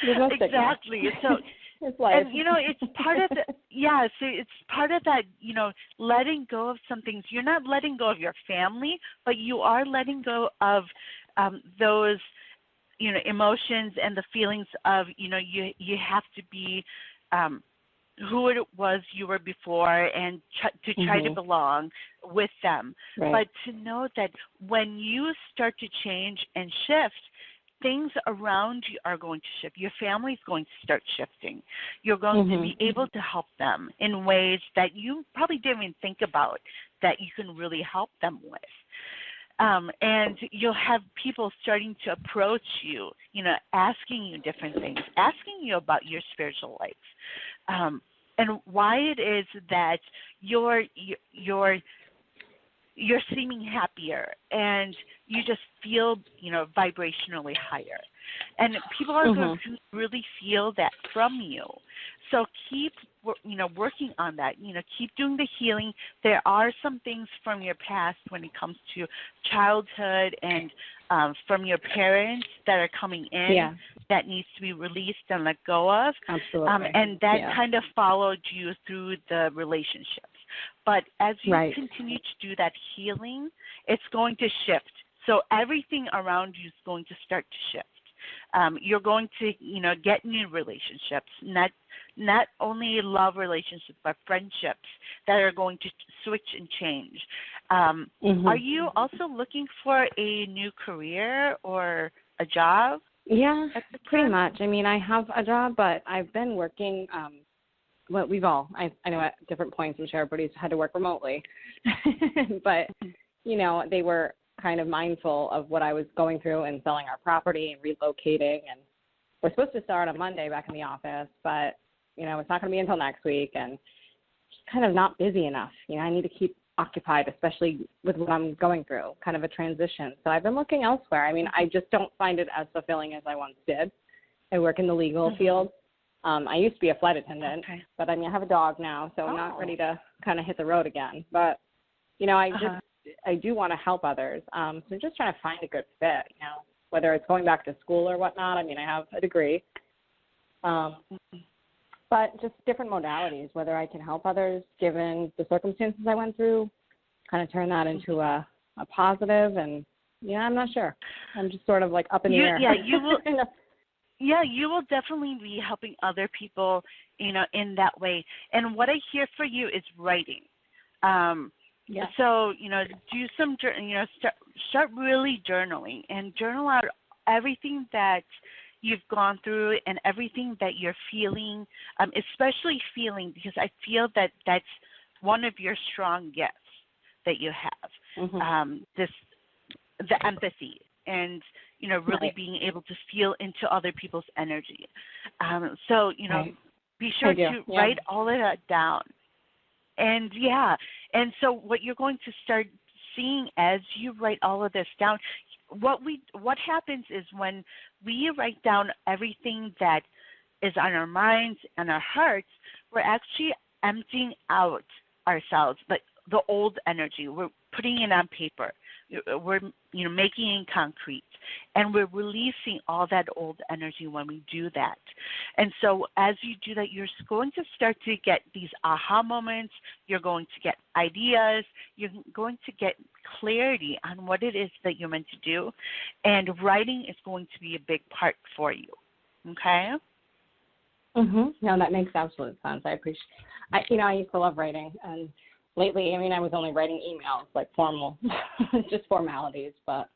There's no stigma. Exactly. So it's life. And you know, it's part of so it's part of that, you know, letting go of some things. You're not letting go of your family, but you are letting go of those, you know, emotions and the feelings of, you know, you have to be who it was you were before and to try to belong with them. But to know that when you start to change and shift, things around you are going to shift. Your family is going to start shifting. You're going to be able to help them in ways that you probably didn't even think about that you can really help them with. And you'll have people starting to approach you, asking you different things, asking you about your spiritual life, and why it is that you're seeming happier and you just feel, vibrationally higher. And people are going to really feel that from you. So keep, working on that. Keep doing the healing. There are some things from your past when it comes to childhood and from your parents that are coming in that needs to be released and let go of. Absolutely. And that kind of followed you through the relationships. But as you continue to do that healing, it's going to shift. So everything around you is going to start to shift. You're going to, get new relationships, not only love relationships, but friendships that are going to switch and change. Are you also looking for a new career or a job? Yeah, pretty much. I mean, I have a job, but I've been working. Well, I know at different points, I'm sure everybody's had to work remotely, but they were kind of mindful of what I was going through and selling our property and relocating. And we're supposed to start on Monday back in the office, but, it's not going to be until next week and just kind of not busy enough. I need to keep occupied, especially with what I'm going through, kind of a transition. So I've been looking elsewhere. I mean, I just don't find it as fulfilling as I once did. I work in the legal field. I used to be a flight attendant, but I have a dog now, so I'm not ready to kind of hit the road again. But, I do want to help others. So just trying to find a good fit, whether it's going back to school or whatnot. I mean, I have a degree. But just different modalities, whether I can help others given the circumstances I went through, kind of turn that into a positive. And, I'm not sure. I'm just sort of like up in the air. Yeah, you will. Yeah, you will definitely be helping other people, in that way. And what I hear for you is writing. So, do some, start really journaling and journal out everything that you've gone through and everything that you're feeling, especially feeling, because I feel that that's one of your strong gifts that you have, the empathy and, really being able to feel into other people's energy. So, be sure to write all of that down. And so what you're going to start seeing as you write all of this down, what happens is when we write down everything that is on our minds and our hearts, we're actually emptying out ourselves, like the old energy. We're putting it on paper. We're making it concrete, and we're releasing all that old energy when we do that. And so as you do that, you're going to start to get these aha moments. You're going to get ideas. You're going to get clarity on what it is that you're meant to do, and writing is going to be a big part for you. Okay? No, that makes absolute sense. I appreciate. I used to love writing, and lately, I was only writing emails, like formal, just formalities, but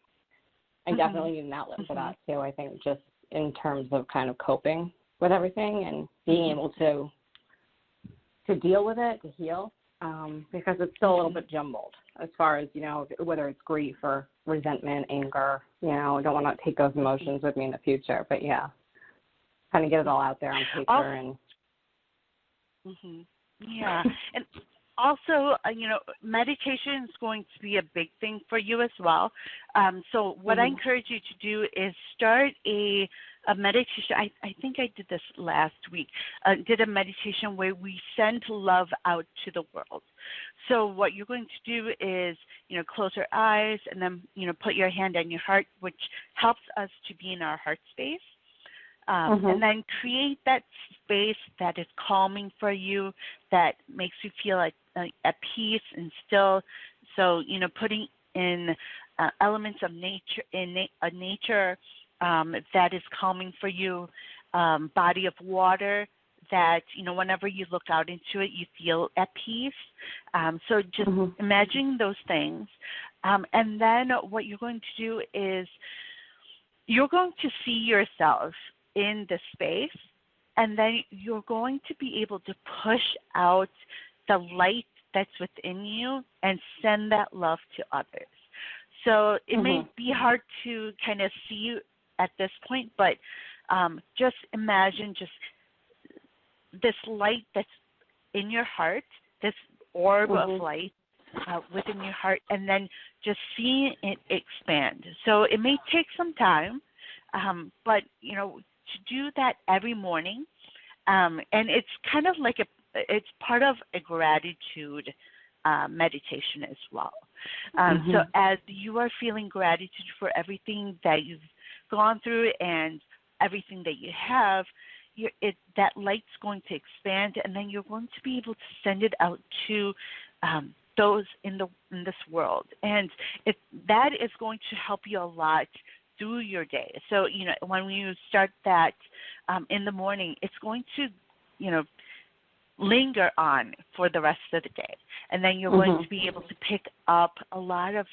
I definitely need an outlet for that too. I think just in terms of kind of coping with everything and being able to deal with it, to heal, because it's still a little bit jumbled as far as, whether it's grief or resentment, anger, I don't want to take those emotions with me in the future, but kind of get it all out there on paper. And also, meditation is going to be a big thing for you as well. So what I encourage you to do is start a meditation. I think I did this last week. Did a meditation where we send love out to the world. So what you're going to do is, close your eyes and then, put your hand on your heart, which helps us to be in our heart space. And then create that space that is calming for you, that makes you feel like at peace and still. So, putting in elements of nature that is calming for you, body of water that, whenever you look out into it, you feel at peace. So just imagining those things. And then what you're going to do is you're going to see yourself in the space, and then you're going to be able to push out the light that's within you and send that love to others. So it may be hard to kind of see you at this point, but just imagine just this light that's in your heart, this orb of light within your heart, and then just seeing it expand. So it may take some time, but, you know, to do that every morning, and it's kind of like it's part of a gratitude meditation as well. So as you are feeling gratitude for everything that you've gone through and everything that you have, that light's going to expand, and then you're going to be able to send it out to those in this world, and that is going to help you a lot through your day. So, you know, when you start that in the morning, it's going to, you know, linger on for the rest of the day, and then you're going to be able to pick up a lot of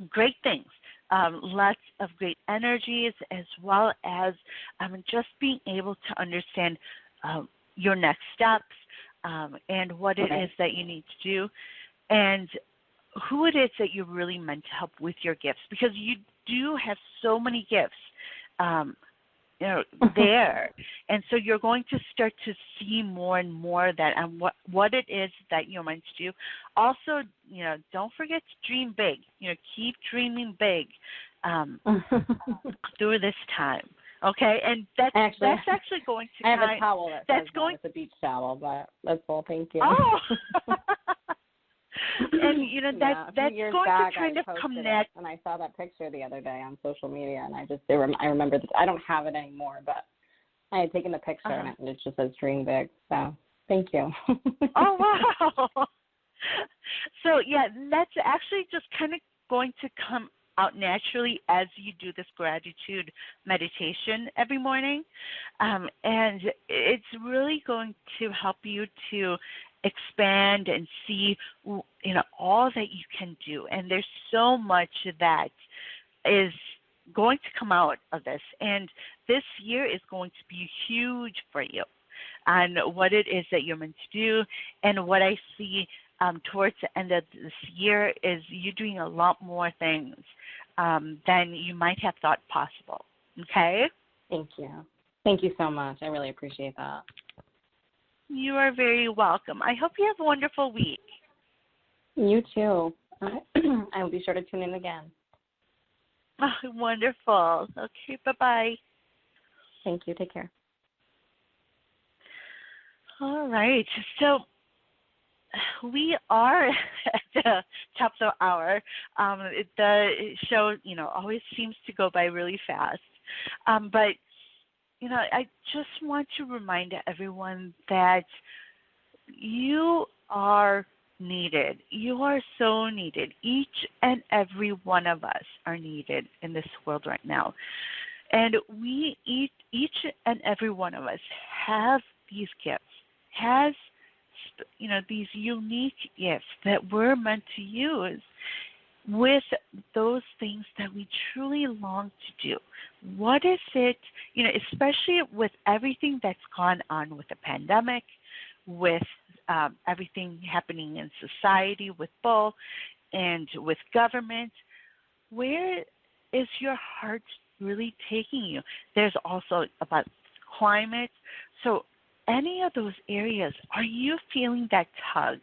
great things. Lots of great energies, as well as just being able to understand your next steps and what it is that you need to do, and who it is that you're really meant to help with your gifts, because you do have so many gifts you know, there. And so you're going to start to see more and more of that and what it is that you're meant to do. Also, you know, don't forget to dream big. You know, keep dreaming big through this time. Okay, and that's actually going to. I have a towel that's going. It's a beach towel, but that's all. Thank you. Oh. And you know that's going to kind of connect. And I saw that picture the other day on social media, and I remember that I don't have it anymore, but I had taken the picture and it just says "Dream Big." So thank you. Oh wow! So yeah, that's actually just kind of going to come out naturally as you do this gratitude meditation every morning, and it's really going to help you to expand and see, you know, all that you can do. And there's so much that is going to come out of this, and this year is going to be huge for you on what it is that you're meant to do. And what I see towards the end of this year is you doing a lot more things than you might have thought possible. Okay? Thank you. Thank you so much. I really appreciate that. You are very welcome. I hope you have a wonderful week. You too. I will be sure to tune in again. Oh, wonderful. Okay, bye-bye. Thank you. Take care. All right. So we are at the top of the hour. The show, you know, always seems to go by really fast. But, you know, I just want to remind everyone that you are needed. You are so needed. Each and every one of us are needed in this world right now. And each and every one of us have these gifts, has, you know, these unique gifts that we're meant to use with those things that we truly long to do. What is it, you know, especially with everything that's gone on with the pandemic, with everything happening in society, with both, and with government, where is your heart really taking you? There's also about climate. So any of those areas, are you feeling that tug?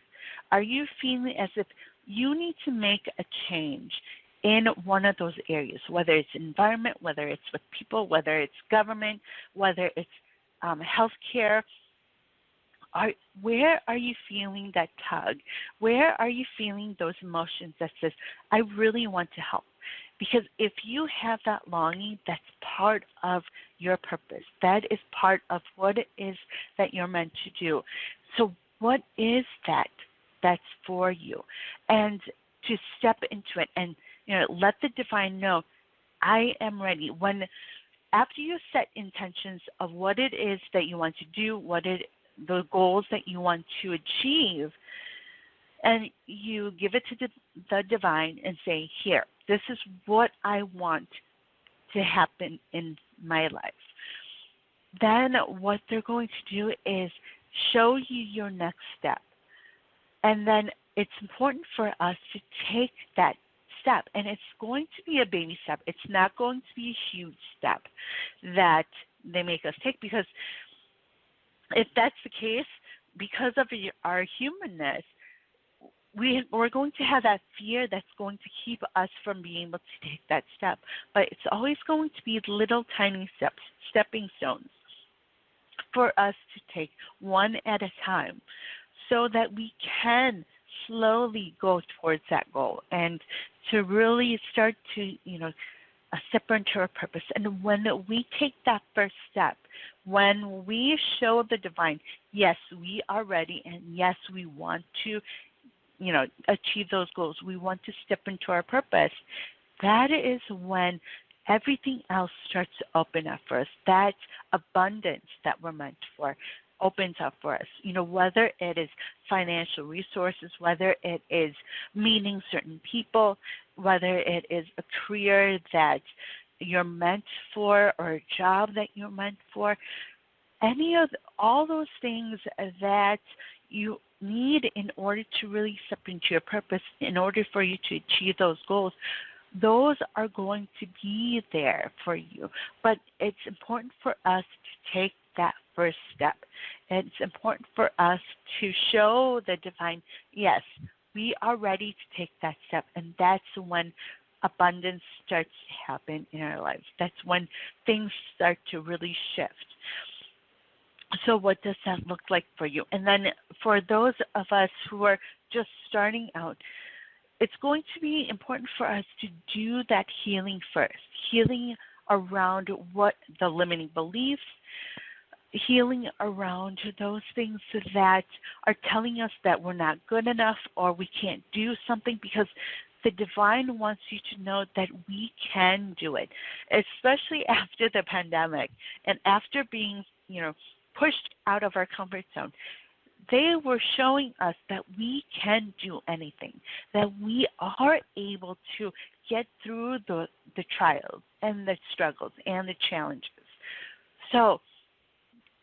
Are you feeling as if you need to make a change in one of those areas, whether it's environment, whether it's with people, whether it's government, whether it's healthcare? Where are you feeling that tug? Where are you feeling those emotions that says, I really want to help? Because if you have that longing, that's part of your purpose. That is part of what it is that you're meant to do. So what is that that's for you? And to step into it and, you know, let the divine know, I am ready. After you set intentions of what it is that you want to do, the goals that you want to achieve, and you give it to the divine and say, here, this is what I want to happen in my life. Then what they're going to do is show you your next step. And then it's important for us to take that step, and it's going to be a baby step. It's not going to be a huge step that they make us take, because if that's the case, because of our humanness, we're going to have that fear that's going to keep us from being able to take that step. But it's always going to be little tiny steps, stepping stones, for us to take one at a time, so that we can slowly go towards that goal and to really start to, step into our purpose. And when we take that first step, when we show the divine, yes, we are ready, and yes, we want to, achieve those goals. We want to step into our purpose. That is when everything else starts to open up for us. That abundance that we're meant for opens up for us. Whether it is financial resources, whether it is meeting certain people, whether it is a career that you're meant for or a job that you're meant for, all those things that you need in order to really step into your purpose, in order for you to achieve those goals, those are going to be there for you. But it's important for us to take that first step. It's important for us to show the divine, yes, we are ready to take that step. And that's when abundance starts to happen in our lives. That's when things start to really shift. So what does that look like for you? And then for those of us who are just starting out, it's going to be important for us to do that healing first, healing around what the limiting beliefs, healing around those things that are telling us that we're not good enough or we can't do something, because the divine wants you to know that we can do it, especially after the pandemic and after being, pushed out of our comfort zone. They were showing us that we can do anything, that we are able to get through the trials and the struggles and the challenges. So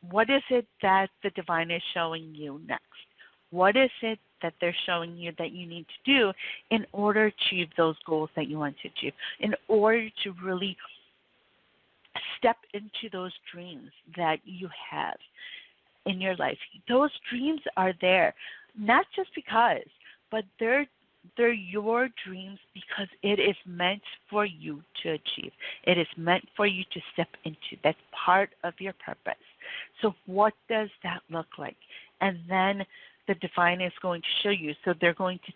what is it that the divine is showing you next? What is it that they're showing you that you need to do in order to achieve those goals that you want to achieve, in order to really step into those dreams that you have in your life? Those dreams are there, not just because, but they're your dreams because it is meant for you to achieve. It is meant for you to step into. That's part of your purpose. So what does that look like? And then the divine is going to show you. So they're going to,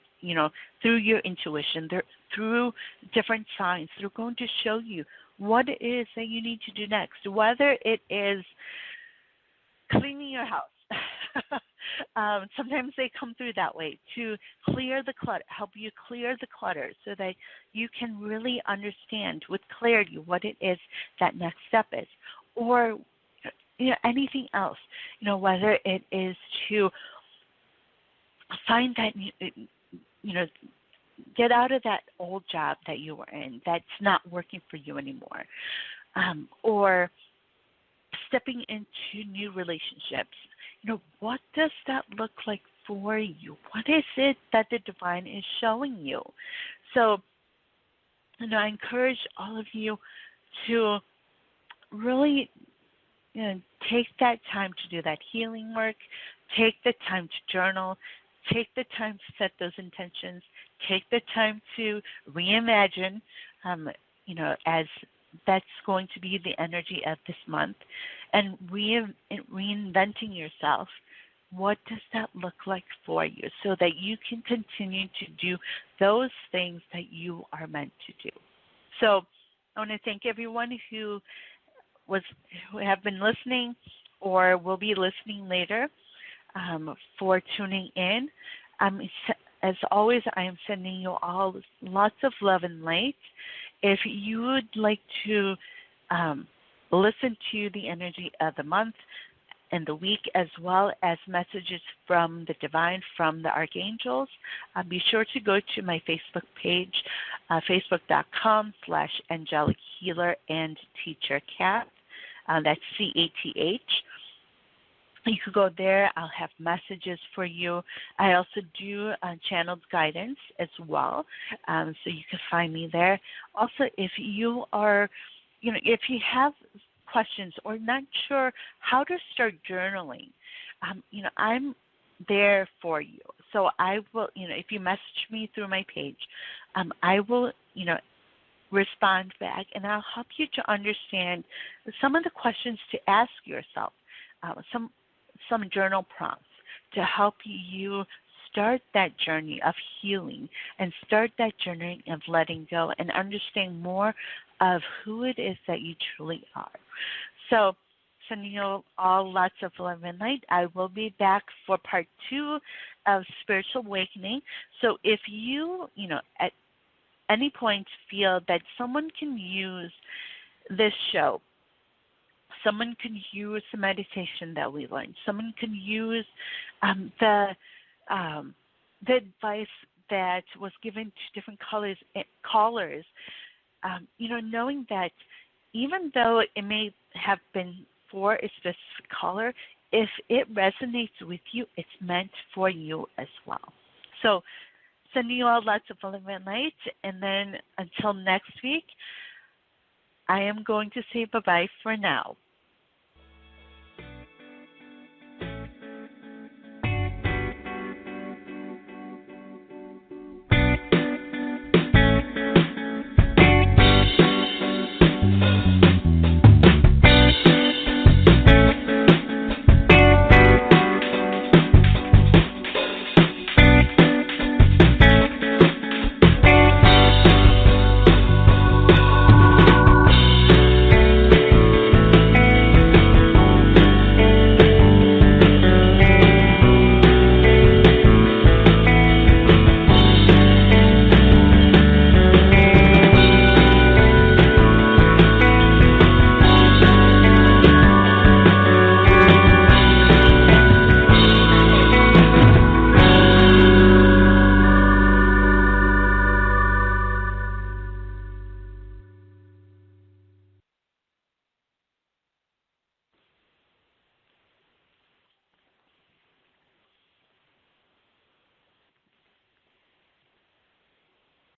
through your intuition, through different signs, they're going to show you what it is that you need to do next, whether it is cleaning your house. Sometimes they come through that way to clear the clutter, help you clear the clutter so that you can really understand with clarity what it is that next step is. Or anything else, whether it is to find that, get out of that old job that you were in that's not working for you anymore, or stepping into new relationships. What does that look like for you? What is it that the divine is showing you? So, I encourage all of you to really take that time to do that healing work, take the time to journal, take the time to set those intentions, take the time to reimagine, as that's going to be the energy of this month, and reinventing yourself. What does that look like for you so that you can continue to do those things that you are meant to do? So I want to thank everyone who have been listening or will be listening later, for tuning in. As always, I am sending you all lots of love and light. If you would like to listen to the energy of the month and the week, as well as messages from the divine, from the archangels, be sure to go to my Facebook page, facebook.com/Angelic Healer and Teacher Cat. That's CATH. You could go there. I'll have messages for you. I also do channeled guidance as well, so you can find me there. Also, if you are, if you have questions or not sure how to start journaling, I'm there for you. So I will, if you message me through my page, I will, respond back, and I'll help you to understand some of the questions to ask yourself, some journal prompts to help you start that journey of healing and start that journey of letting go and understand more of who it is that you truly are. So, sending you all lots of love and light. I will be back for part 2 of Spiritual Awakening. So if you, at any point feel that someone can use this show, someone can use the meditation that we learned, someone can use the advice that was given to different callers, knowing that even though it may have been for a specific caller, if it resonates with you, it's meant for you as well. So sending you all lots of love and light, and then until next week, I am going to say bye-bye for now.